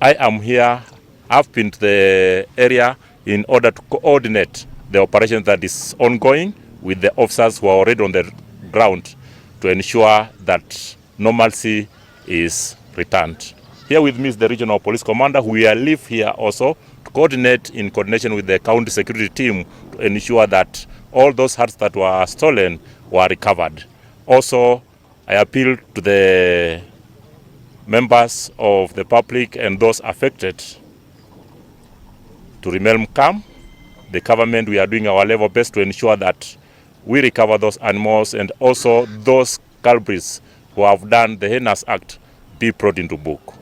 I am here. I've been to the area in order to coordinate the operation that is ongoing with the officers who are already on the ground to ensure that normalcy is returned. Here with me is the regional police commander, who will live here also to coordinate in coordination with the county security team to ensure that all those herds that were stolen were recovered. Also, I appeal to the members of the public and those affected to remain calm. The government, we are doing our level best to ensure that we recover those animals, and also those culprits who have done the heinous act be brought into book.